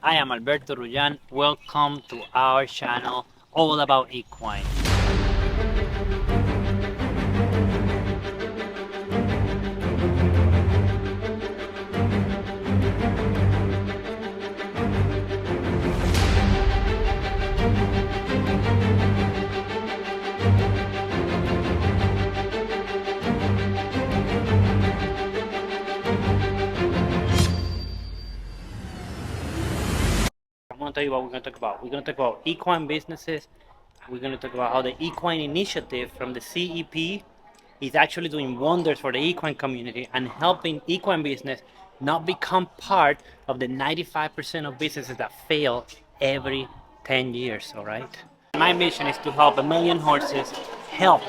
I am Alberto Rullan. Welcome to our channel all about equine. I'm going to tell you what we're going to talk about. We're going to talk about equine businesses. We're going to talk about how the equine initiative from the CEP is actually doing wonders for the equine community and helping equine business not become part of the 95% of businesses that fail every 10 years, all right? My mission is to help 1 million horses, help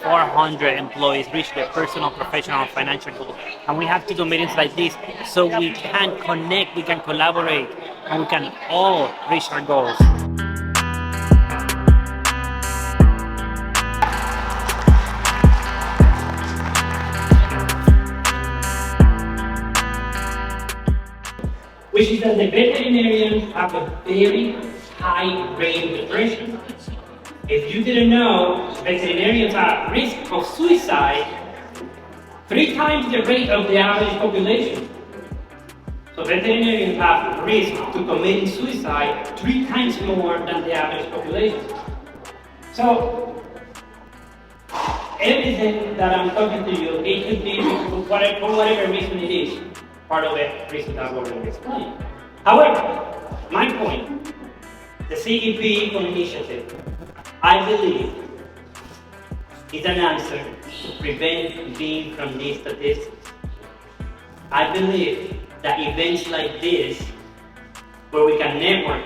400 employees reach their personal, professional, and financial goals. And we have to do meetings like this so we can connect, we can collaborate, and we can all reach our goals. Which is that the veterinarians have a very high rate of depression. If you didn't know, veterinarians are at risk of suicide 3 times the rate of the average population. So veterinarians have risk to committing suicide 3 times more than the average population. So everything that I'm talking to you, it could be for whatever reason it is. Part of it, reason that we're going to explain. However, my point, the CEP Equine initiative, I believe, is an answer to prevent being from these statistics. I believe that events like this, where we can network,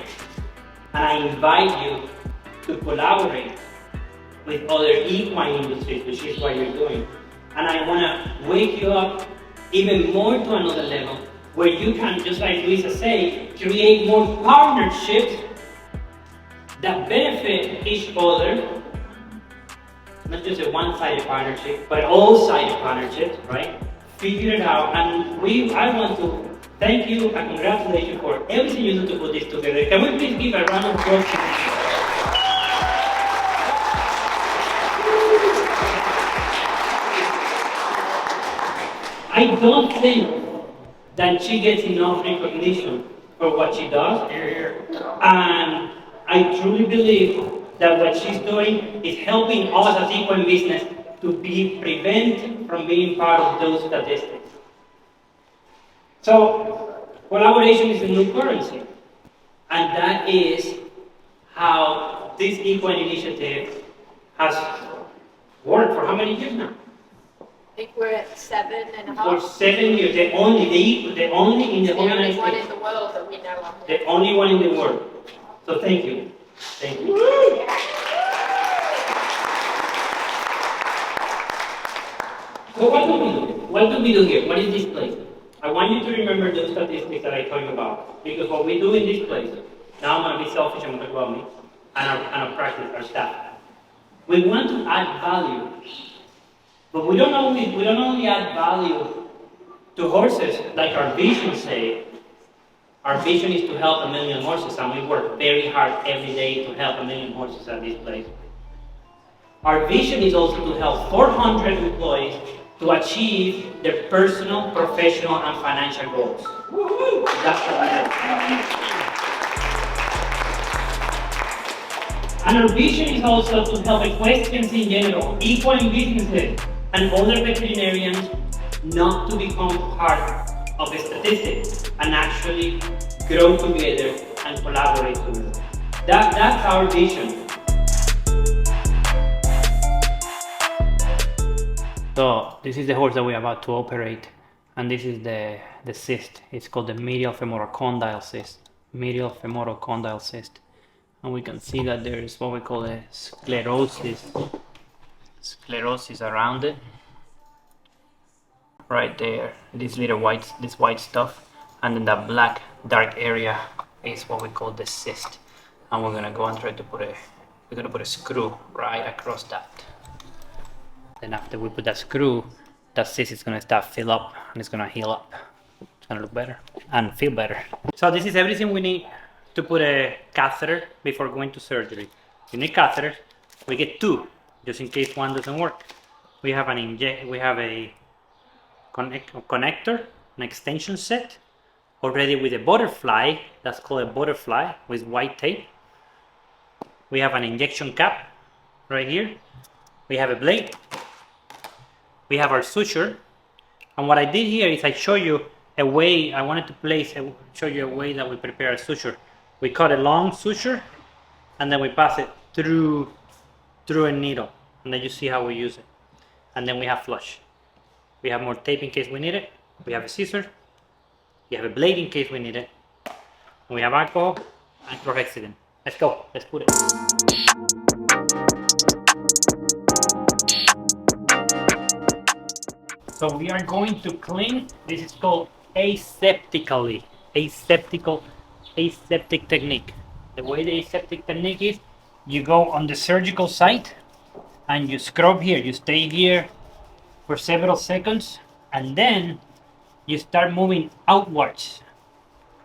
and I invite you to collaborate with other equine industries, which is what you're doing. And I want to wake you up even more to another level, where you can, just like Luisa said, create more partnerships that benefit each other, not just a one-sided partnership, but all-sided partnerships, right? Figure it out, and I want to thank you and congratulate you for everything you do to put this together. Can we please give a round of applause to you? I don't think that she gets enough recognition for what she does, and I truly believe that what she's doing is helping us as equine business to be prevented from being part of those statistics. So collaboration is the new currency, and that is how this equine initiative has worked for how many years now? I think we're at 7.5. For 7 years, the only in the United one States. in the world that we know of. The only one in the world. So thank you. Thank you. So what do we do? What do we do here? What is this place? I want you to remember those statistics that I told you about. Because what we do in this place, now I'm going to be selfish, I'm going to talk about me, and our practice, our staff. We want to add value. But we don't only add value to horses, like our vision say. Our vision is to help 1 million horses, and we work very hard every day to help 1 million horses at this place. Our vision is also to help 400 employees to achieve their personal, professional, and financial goals. That's what we do. And our vision is also to help equestrians in general, equine businesses, and other veterinarians not to become part of the statistics and actually grow together and collaborate together. That's our vision. So this is the horse that we're about to operate, and this is the cyst. It's called the medial femoral condyle cyst. Medial femoral condyle cyst. And we can see that there is what we call a sclerosis around it. Right there, this white stuff, and then that black dark area is what we call the cyst. And we're gonna go and try to put a screw right across that. Then after we put that screw, that cyst is gonna start fill up and it's gonna heal up. It's gonna look better and feel better. So this is everything we need to put a catheter before going to surgery. You need catheters. We get two, just in case one doesn't work. We have a connector, an extension set, already with a butterfly. That's called a butterfly with white tape. We have an injection cap right here. We have a blade. We have our suture. And what I did here is I show you a way. I wanted to show you a way that we prepare a suture. We cut a long suture and then we pass it through a needle, and then you see how we use it. And then we have flush. We have more tape in case we need it. We have a scissor. We have a blade in case we need it. And we have alcohol and chlorhexidine. Let's go. Let's put it. So we are going to clean. This is called aseptic technique. The way the aseptic technique is, you go on the surgical site and you scrub here. You stay here for several seconds and then you start moving outwards.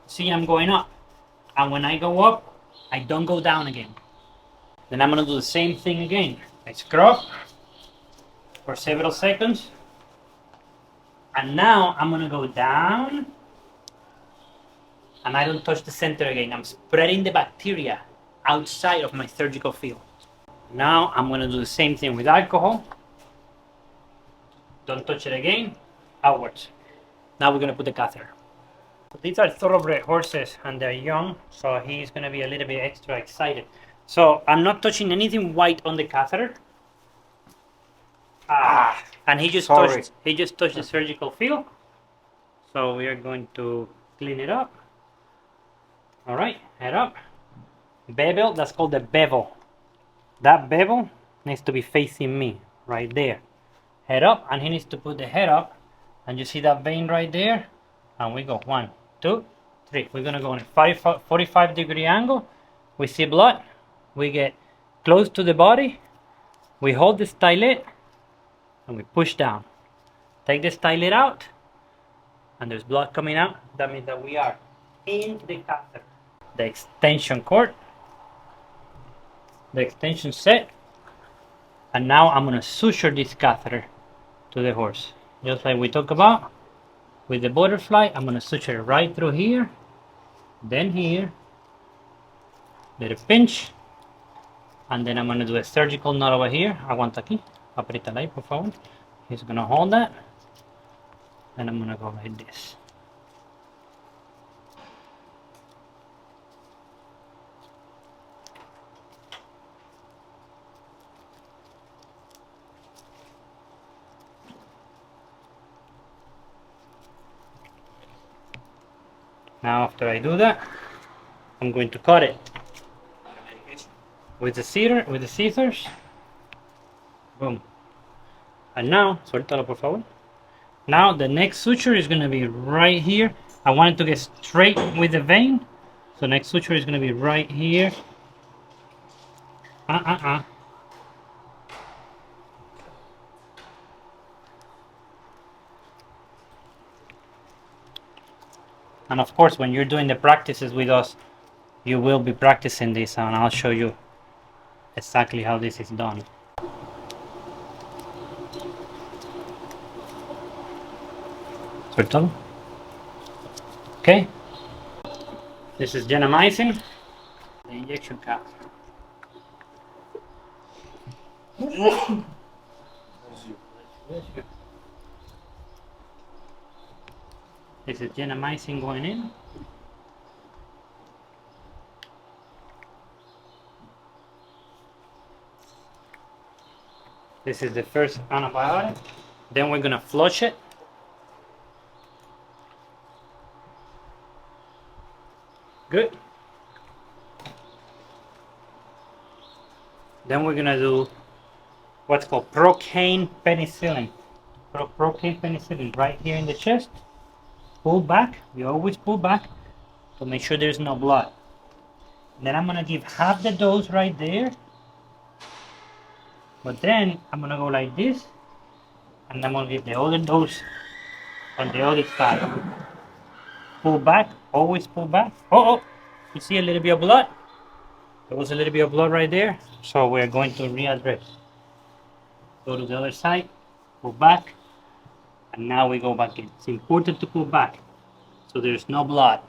See, I'm going up, and when I go up, I don't go down again. Then I'm gonna do the same thing again. I scrub for several seconds, and now I'm gonna go down, and I don't touch the center again. I'm spreading the bacteria outside of my surgical field. Now I'm gonna do the same thing with alcohol. Don't touch it again, outwards. Now we're gonna put the catheter. These are thoroughbred horses and they're young, so he's gonna be a little bit extra excited. So I'm not touching anything white on the catheter. And he just touched the surgical field. So we are going to clean it up. All right, head up. Bevel, that's called the bevel. That bevel needs to be facing me, right there. Head up, and he needs to put the head up. And you see that vein right there? And we go 1, 2, 3. We're gonna go in a 45-degree angle. We see blood. We get close to the body. We hold the stylet and we push down. Take the stylet out, and there's blood coming out. That means that we are in the catheter. The extension cord, the extension set, and now I'm gonna suture this catheter to the horse. Just like we talked about with the butterfly, I'm gonna suture it right through here, then here, little pinch, and then I'm gonna do a surgical knot over here. Aguanta aquí, apriétala ahí, por favor. He's gonna hold that, and I'm gonna go like this. Now after I do that, I'm going to cut it with the scissors. Boom. And now, suéltalo por favor. Now the next suture is going to be right here. I want it to get straight with the vein. So next suture is going to be right here. And of course, when you're doing the practices with us, you will be practicing this, and I'll show you exactly how this is done. Suéltalo. Okay. This is gentamicin, the injection cap. This is gentamicin going in. This is the first antibiotic. Then we're gonna flush it. Good. Then we're gonna do what's called procaine penicillin. Procaine penicillin right here in the chest. Pull back. We always pull back to make sure there's no blood. Then I'm gonna give half the dose right there. But then I'm gonna go like this, and I'm gonna give the other dose on the other side. Pull back, always pull back. Oh, you see a little bit of blood? There was a little bit of blood right there. So we're going to readdress. Go to the other side, pull back, and now we go back in. It's important to pull back so there's no blood.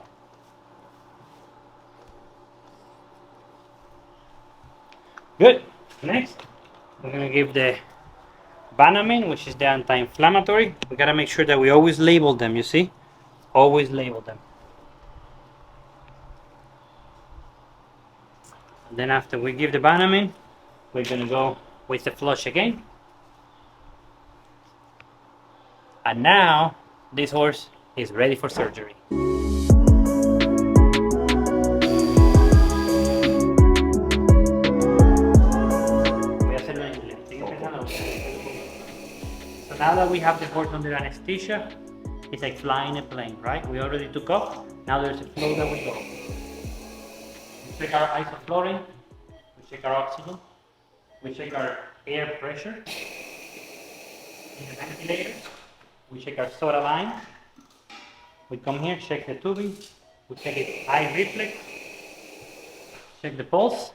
Good. Next, we're gonna give the Banamine, which is the anti-inflammatory. We gotta make sure that we always label them, you see? Always label them. And then after we give the Banamine, we're gonna go with the flush again. And now, this horse is ready for surgery. So now that we have the horse under anesthesia, it's like flying a plane, right? We already took off. Now there's a flow that we go. We check our isoflurane, we check our oxygen, we check our air pressure in the ventilator, we check our soda line, we come here, check the tubing, we check its eye reflex, check the pulse,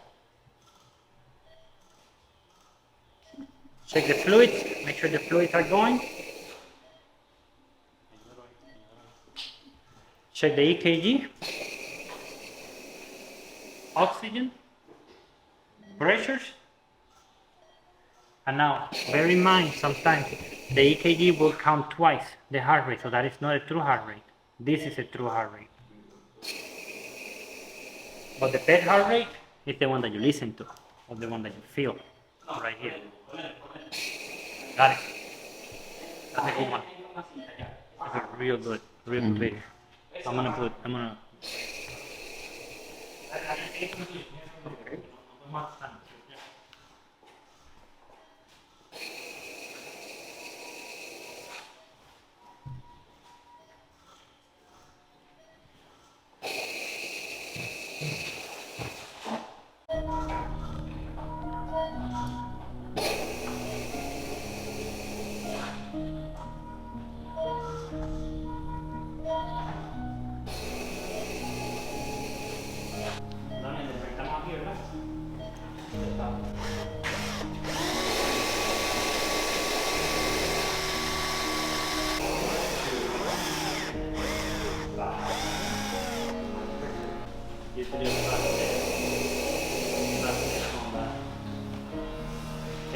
check the fluids, make sure the fluids are going. Check the EKG, oxygen, pressures. And now, bear in mind, sometimes the EKG will count twice the heart rate, so that is not a true heart rate. This is a true heart rate. But the best heart rate is the one that you listen to, or the one that you feel, right here. Got it. That's a good one. That's a real good video. I'm gonna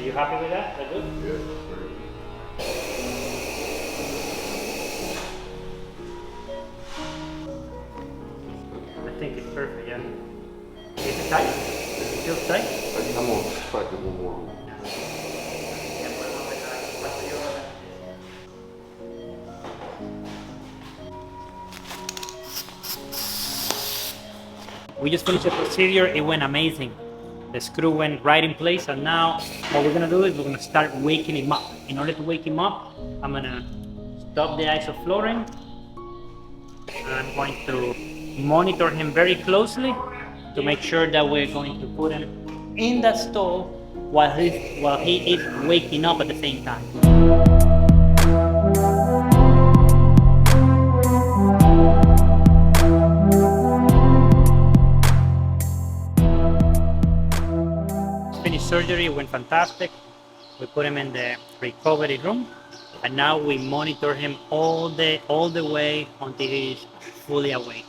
Are you happy with that? Is that good? Yes, very good. I think it's perfect, yeah. Is it tight? Does it feel tight? I'm going to practice one more. We just finished the procedure, it went amazing. The screw went right in place, and now what we're gonna do is we're gonna start waking him up. In order to wake him up, I'm gonna stop the isoflurane. I'm going to monitor him very closely to make sure that we're going to put him in that stall while he is waking up at the same time. Finished surgery, went fantastic. We put him in the recovery room, and now we monitor him all the way until he is fully awake.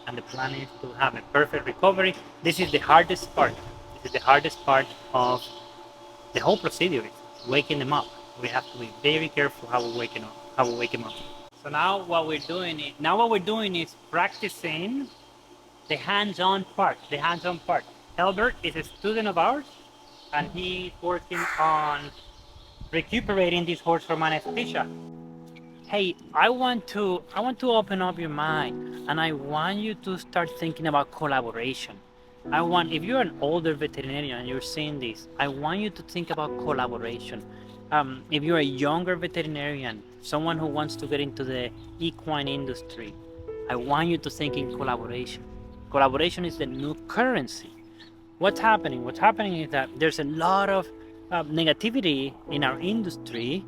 And the plan is to have a perfect recovery. This is the hardest part. This is the hardest part of the whole procedure, waking them up. We have to be very careful how we wake him up. So now what we're doing is practicing the hands-on part. Albert is a student of ours, and he's working on recuperating this horse from anesthesia. Hey, I want to open up your mind, and I want you to start thinking about collaboration. If you're an older veterinarian and you're seeing this, I want you to think about collaboration. If you're a younger veterinarian, someone who wants to get into the equine industry, I want you to think in collaboration. Collaboration is the new currency. What's happening? What's happening is that there's a lot of negativity in our industry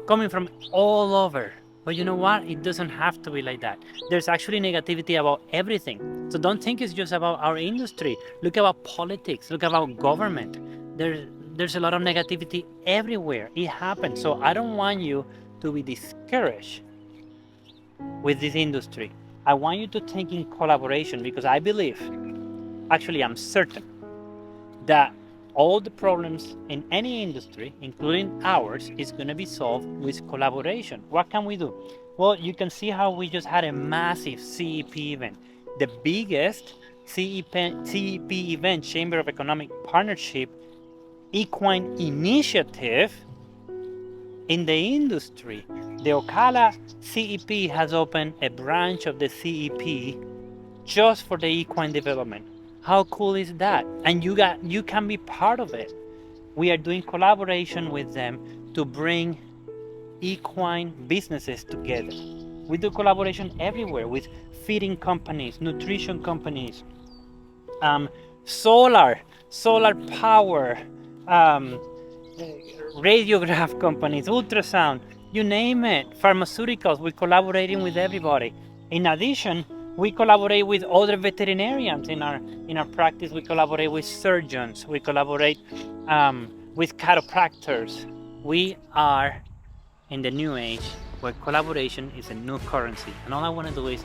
coming from all over. But you know what? It doesn't have to be like that. There's actually negativity about everything. So don't think it's just about our industry. Look about politics. Look about government. There's a lot of negativity everywhere. It happens. So I don't want you to be discouraged with this industry. I want you to think in collaboration, because I believe, actually I'm certain, that all the problems in any industry, including ours, is going to be solved with collaboration. What can we do? Well, you can see how we just had a massive CEP event, the biggest CEP event, Chamber of Economic Partnership, equine initiative in the industry. The Ocala CEP has opened a branch of the CEP just for the equine development. How cool is that? And you can be part of it. We are doing collaboration with them to bring equine businesses together. We do collaboration everywhere with feeding companies, nutrition companies, solar power, radiograph companies, ultrasound, you name it, pharmaceuticals. We're collaborating with everybody. In addition, we collaborate with other veterinarians in our practice. We collaborate with surgeons. We collaborate with chiropractors. We are in the new age where collaboration is a new currency. And all I want to do is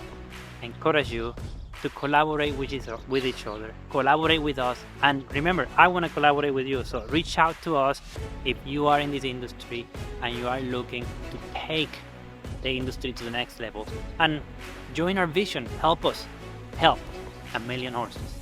encourage you to collaborate with each other, collaborate with us. And remember, I want to collaborate with you. So reach out to us if you are in this industry and you are looking to take the industry to the next level, and join our vision. Help us help 1 million horses.